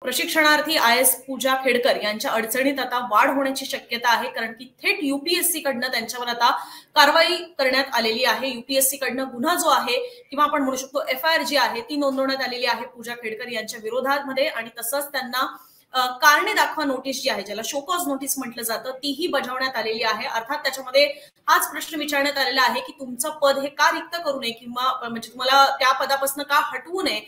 प्रशिक्षणार्थी IAS पूजा खेडकर यांच्या अडचणीत आता वाढ होण्याची शक्यता आहे, कारण की थेट UPSC कडनं त्यांच्यावर आता कारवाई करण्यात आलेली आहे। UPSC कडनं गुन्हा जो आहे किंवा आपण म्हणू शकतो FIR जी आहे ती नोंदवण्यात आलेली आहे पूजा खेडकर यांच्या विरोधामध्ये, आणि तसंच त्यांना कारणे दाखवा नोटीस जी आहे, ज्याला शोकॉज नोटीस म्हटलं जातं, तीही बजावण्यात आलेली आहे। अर्थात त्याच्यामध्ये हाच प्रश्न विचारण्यात आलेला आहे की तुमचं पद हे का रिक्त करू नये किंवा म्हणजे तुम्हाला त्या पदापासून का हटवू नये,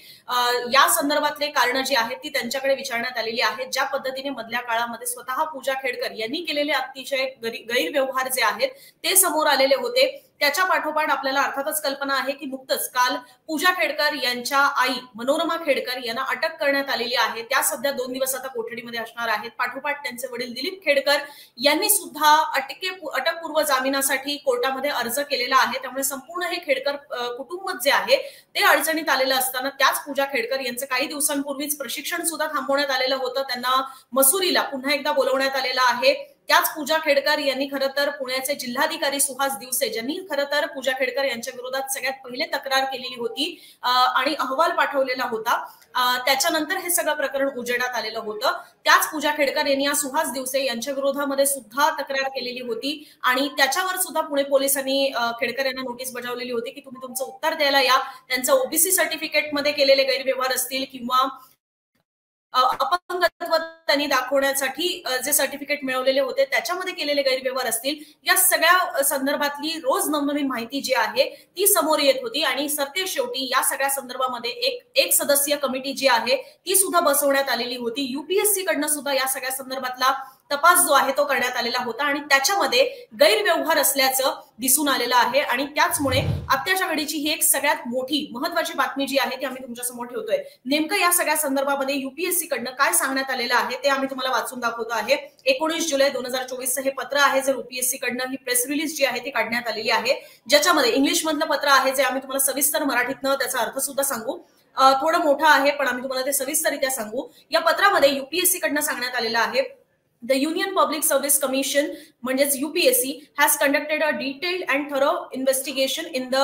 या संदर्भातले कारण जी आहेत ती त्यांच्याकडे विचारण्यात आलेली आहे। ज्या पद्धतीने मधल्या काळामध्ये स्वतः पूजा खेडकर यांनी केलेले अतिशय गैरव्यवहार जे आहेत ते समोर आलेले होते, त्याच्या पाठोपाठ आपल्याला अर्थातच कल्पना आहे की नुकतंच काल पूजा खेडकर यांच्या आई मनोरमा खेडकर यांना अटक करण्यात आलेली आहे। त्या सध्या 2 दिवस आता कोठडीमध्ये असणार आहेत। पाठोपाठ त्यांचे वडील दिलीप खेडकर यांनी सुद्धा अटकपूर्व जामिनासाठी कोर्टामध्ये अर्ज केलेला आहे। त्यामुळे संपूर्ण हे खेडकर कुटुंब जे आहे ते अडचणीत आलेलं असताना त्याच पूजा खेडकर यांचं काही दिवसांपूर्वीच प्रशिक्षण सुद्धा थांबवण्यात आलेलं होतं। त्यांना मसुरीला पुन्हा एकदा बोलवण्यात आलेलं आहे। त्याच पूजा खेडकर यांनी खरं तर पुण्याचे जिल्हाधिकारी सुहास दिवसे ज्यांनी खरं तर पूजा खेडकर यांच्या विरोधात सगळ्यात पहिले तक्रार केलेली होती आणि अहवाल पाठवलेला होता, त्याच्यानंतर हे सगळं प्रकरण उजेडात आलेलं होतं। त्याच पूजा खेडकर यांनी या सुहास दिवसे यांच्या विरोधामध्ये सुद्धा तक्रार केलेली होती आणि त्याच्यावर सुद्धा पुणे पोलिसांनी खेडकर यांना नोटीस बजावलेली होती की तुम्ही तुमचं उत्तर द्यायला या। त्यांचं OBC सर्टिफिकेटमध्ये केलेले गैरव्यवहार असतील किंवा अपंगत्व त्यांनी दाखवण्यासाठी जे सर्टिफिकेट मिळवलेले होते त्याच्यामध्ये केलेले गैरव्यवहार असतील, या सगळ्या संदर्भातली रोज नवनवीन माहिती जी आहे ती समोर येत होती। आणि सरतेशेवटी या सगळ्या संदर्भामध्ये एक सदस्यीय कमिटी जी आहे ती सुद्धा बसवण्यात आलेली होती। UPSC कडनं सुद्धा या सगळ्या संदर्भातला तपास जो आहे तो करण्यात आलेला होता आणि त्याच्यामध्ये गैरव्यवहार असल्याचं दिसून आलेलं आहे। आणि त्याचमुळे आत्ताच्या घडीची ही एक सगळ्यात मोठी महत्वाची बातमी जी आहे ती आम्ही तुमच्या समोर ठेवतोय। नेमकं या सगळ्या संदर्भामध्ये UPSC कडनं काय सांगण्यात आलेलं आहे ते आम्ही तुम्हाला वाचून दाखवतो आहे। 19 जुलै 2024 हे पत्र आहे, जे UPSC कडनं ही प्रेस रिलीज जी आहे ती काढण्यात आलेली आहे, ज्याच्यामध्ये इंग्लिश मधलं पत्र आहे जे आम्ही तुम्हाला सविस्तर मराठीतनं त्याचा अर्थ सुद्धा सांगू। थोडं मोठं आहे पण आम्ही तुम्हाला ते सविस्तररित्या सांगू। या पत्रामध्ये UPSC कडनं सांगण्यात आलेलं आहे, The Union Public Service Commission, म्हणजेच UPSC, has conducted a detailed and thorough investigation in the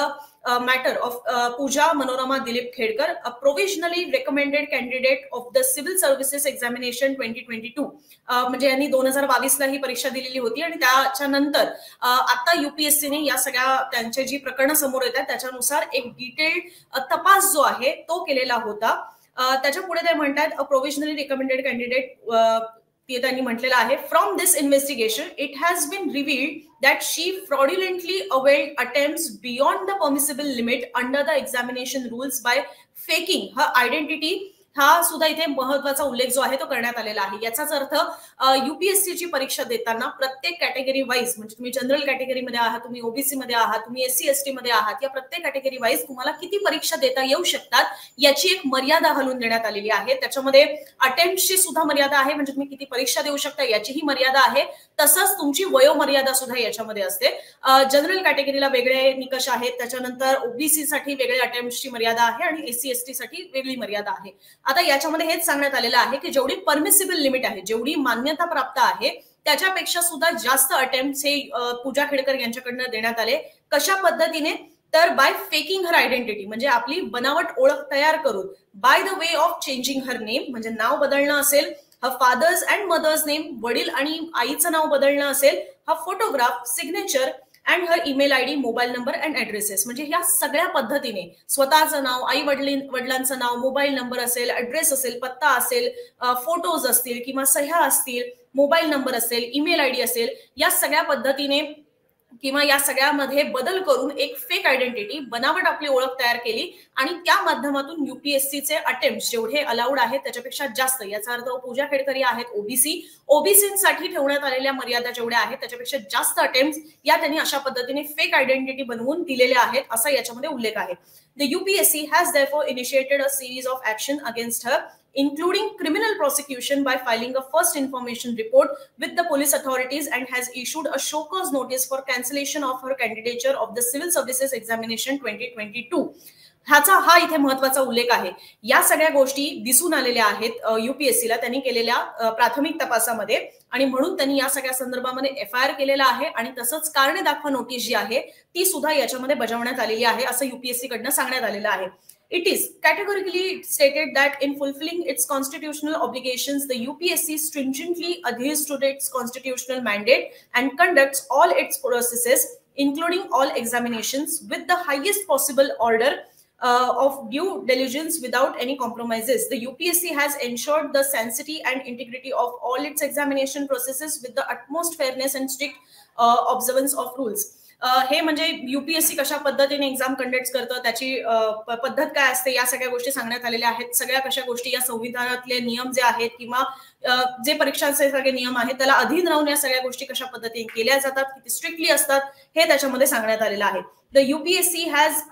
matter of Pooja Manorama Dilip Khedkar, a provisionally recommended candidate of the Civil Services Examination 2022. म्हणजे यांनी 2022 ला ही परीक्षा दिलेली होती आणि त्याच्यानंतर आता UPSC ने या सगळ्या त्यांचे जी प्रकरणं समोर येतात त्याच्यानुसार एक डिटेल्ड तपास जो आहे तो केलेला होता। त्याच्या पुढे ते म्हणतात अ प्रोव्हिजनली रिकमेंडेड कॅन्डिडेट त्यांनी म्हटलेलं आहे, from this investigation it has been revealed that she fraudulently availed attempts beyond the permissible limit under the examination rules by faking her identity। हा सुद्धा इथे महत्वाचा उल्लेख जो आहे तो करण्यात आलेला आहे। याचाच अर्थ UPSC ची परीक्षा देताना प्रत्येक कॅटेगरी वाईज, म्हणजे तुम्ही जनरल कॅटेगरीमध्ये आहात, तुम्ही OBC मध्ये आहात, तुम्ही SC ST मध्ये आहात, या प्रत्येक कॅटेगरी वाईज तुम्हाला किती परीक्षा देता येऊ शकतात याची एक मर्यादा घालून देण्यात आलेली आहे। त्याच्यामध्ये अटेम्प्टची सुद्धा मर्यादा आहे, म्हणजे तुम्ही किती परीक्षा देऊ शकता याचीही मर्यादा आहे, तसंच तुमची वयोमर्यादा सुद्धा याच्यामध्ये असते। जनरल कॅटेगरीला वेगळे निकष आहेत, त्याच्यानंतर OBC साठी वेगळे अटेम्प्टची मर्यादा आहे आणि SC ST साठी वेगळी मर्यादा आहे। आता याच्यामध्ये हेच सांगण्यात आलेलं आहे की जेवढी परमिसिबल लिमिट आहे, जेवढी मान्यता प्राप्त आहे त्याच्यापेक्षा सुद्धा जास्त अटेम्प्ट्स हे पूजा खेडकर यांच्याकडनं देण्यात आले। कशा पद्धतीने, तर बाय फेकिंग हर आयडेंटिटी, म्हणजे आपली बनावट ओळख तयार करून, by the way of changing her name, म्हणजे नाव बदलणं असेल, her father's and mother's name, वडील आणि आईचं नाव बदलणं असेल, हा photograph, signature and her email ID, mobile number and addresses, म्हणजे ह्या सगळ्या पद्धतीने स्वतःचं नाव, आई वडिलांचं नाव, मोबाईल नंबर असेल, ऍड्रेस असेल, पत्ता असेल, फोटोज असतील किंवा सह्या असतील, मोबाईल नंबर असेल, ईमेल ID असेल, या सगळ्या पद्धतीने किंवा या सगळ्यामध्ये बदल करून एक फेक आयडेंटिटी, बनावट आपली ओळख तयार केली आणि त्या माध्यमातून UPSC चे अटेम्प्ट्स जेवढे अलाउड आहेत त्याच्यापेक्षा जास्त, याचा अर्थ पूजा खेडकर आहेत OBC साठी ठेवण्यात आलेल्या मर्यादा जेवढ्या आहेत त्याच्यापेक्षा जास्त अटेम्प्ट्स या त्यांनी अशा पद्धतीने फेक आयडेंटिटी बनवून दिलेल्या आहेत, असा याच्यामध्ये उल्लेख आहे। The UPSC has therefore initiated a series of action against her, including criminal prosecution by filing a first information report with the police authorities and has issued a show cause notice for cancellation of her candidature of the Civil Services Examination 2022. हा इथे महत्वाचा उल्लेख आहे। या सगळ्या गोष्टी दिसून आलेल्या आहेत UPSC ला त्यांनी केलेल्या प्राथमिक तपासामध्ये, आणि म्हणून त्यांनी या सगळ्या संदर्भामध्ये FIR केलेला आहे आणि तसंच कारणे दाखवा नोटीस जी आहे ती सुद्धा याच्यामध्ये बजावण्यात आलेली आहे, असं UPSC कडनं सांगण्यात आलेलं आहे। It is categorically stated that in fulfilling its constitutional obligations, the UPSC stringently adheres to its constitutional mandate and conducts all its processes, including all examinations, with the highest possible order of due diligence without any compromises. The UPSC has ensured the sanctity and integrity of all its examination processes with the utmost fairness and strict observance of rules. हे म्हणजे UPSC कशा पद्धतीने exam conduct करतं, त्याची पद्धत काय असते, या सगळ्या गोष्टी सांगण्यात आलेल्या आहेत. सगळ्या कशा गोष्टी या संविधानातले नियम जे आहेत किंवा जे परीक्षांचे सगळे नियम आहेत त्याला अधीन राहून या सगळ्या गोष्टी कशा पद्धतीने केल्या जातात, किती स्ट्रिक्टली असतात, हे त्याच्यामध्ये सांगण्यात आलेलं आहे. The UPSC has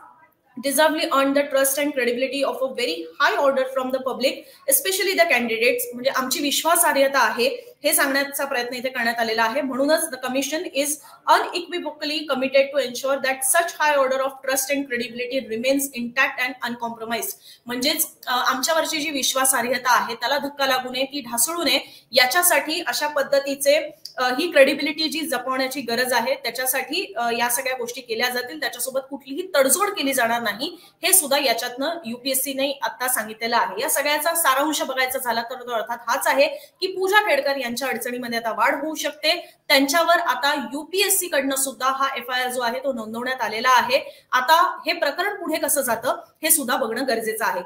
deservedly earned the trust and credibility of a very high order from the public, especially the candidates. म्हणजे आमची विश्वासार्हता आहे हे सांगण्याचा प्रयत्न इथे करण्यात आलेला आहे. म्हणूनच the commission is unequivocally committed to ensure that such high order of trust and credibility remains intact and uncompromised. म्हणजेच आमच्यावरची जी विश्वासार्हता आहे त्याला धक्का लागू नये, ती ढासळू नये, याच्यासाठी अशा पद्धतीचे ही क्रेडिबिलिटी जी जपवण्याची गरज आहे त्याच्यासाठी या सगळ्या गोष्टी केल्या जातील. त्याच्यासोबत कुठलीही तडजोड केली जाणार नाही, हे सुद्धा याच्यातनं UPSCने आता सांगितलेलं आहे. या सगळ्याचा सारांश बघायचा झाला तर तो अर्थात हाच आहे की पूजा खेडकर यांच्या अडचणीमध्ये आता वाढ होऊ शकते. त्यांच्यावर आता UPSC कडनं सुद्धा हा FIR जो आहे तो नोंदवण्यात आलेला आहे. आता हे प्रकरण पुढे कसं जातं हे सुद्धा बघणं गरजेचं आहे.